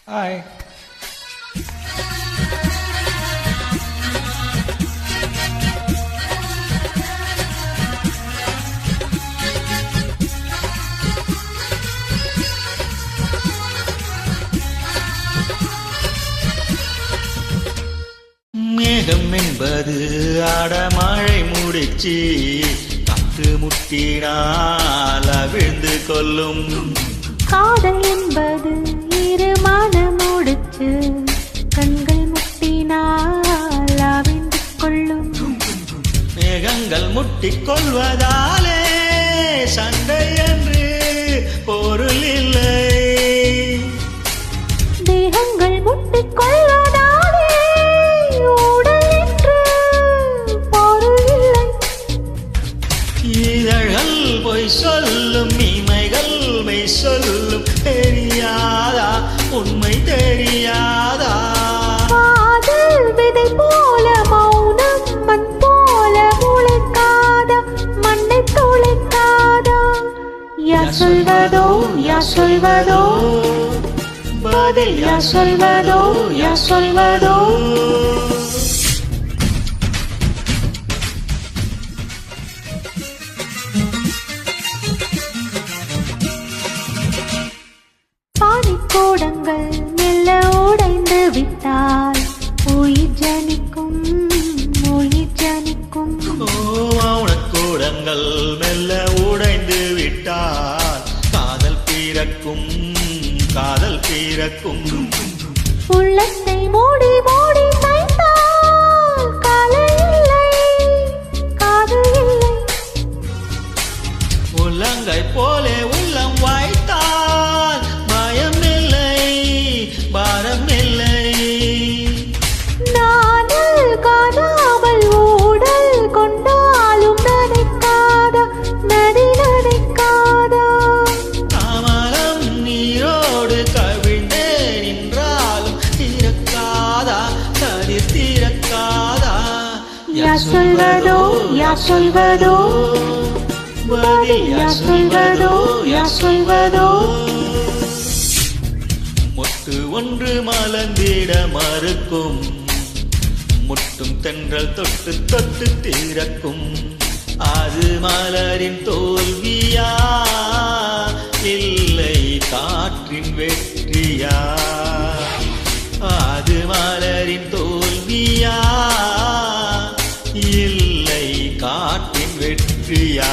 Hi. மேகம் என்பது ஆடமழை முடிச்சு காற்று முட்டினால் அவிழ்ந்து கொள்ளும். காதல் என்பது இரு மனம் முடிச்சு கண்கள் முட்டினால் அவிழ்ந்து கொள்ளும். மேகங்கள் முட்டிக்கொள்வதாலே சண்டை என்று பொருள் இல்லை. தேகங்கள் முட்டிக்கொள்வதாலே உடல் என்று பொருள் இல்லை. இதழ்கள் பொய் சொல்லும், இமைகள் மெய் சொல்லும். தெரியாதா உண்மை தெரியாதா? காதல் விதை போல மௌனம் மண் போல முளைக்காதா, மண்ணை துளைக்காதா? யார் சொல்வதோ யார் சொல்வதோ பதில் யார் சொல்வதோ யார் சொல்வதோ? பானிக்கூடங்கள் மெல்ல உடைந்து விட்டால் உயிர் ஜனிக்கும், உயிர் ஜனிக்கும். மௌனக்கூடங்கள் மெல்ல உடைந்து விட்டால் காதல் பிறக்கும், காதல் பிறக்கும். உள்ளத்தை மூடி மூடி வைத்தால் கலை இல்லை, காதல் இல்லை. உள்ளங்கை போலே உள்ளம் வைத்தால் பயம் இல்லை, பாரம் இல்லை. நானல் காணாமல் ஊடல் கொண்டாலும் நனைக்காதா, நதி நனைக்காதா? தாமரம் நீரோடு கவிழ்ந்தே நின்றாலும் திறக்காதா, கதிர் திறக்காதா? யார் சொல்வதோ யார் சொல்வதோ பதில் யார் சொல்வதோ யார் சொல்வதோ? மொட்டு ஒன்று மலர்ந்திட மறுக்கும், முட்டும் தென்றல் தொட்டு தொட்டு திறக்கும். அது மலரின் தோல்வியா இல்லை காற்றின் வெற்றியா? அது மலரின் தோல்வியா இல்லை காற்றின் வெற்றியா?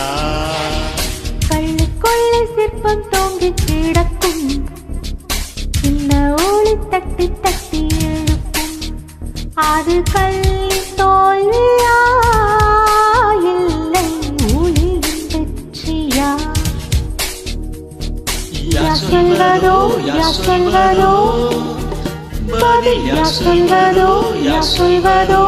கள்ளுக்குள்ளே சிற்பம் தோங்கி கிடக்கும், சின்ன ஒளி தட்டி தட்டி எழுப்பும். அது கல்லின் தோல்வியா இல்லை ஒளியின் வெற்றியா? யார் சொல்வதோ யார் சொல்வதோ பதில் யார் சொல்வதோ யார் சொல்வதோ?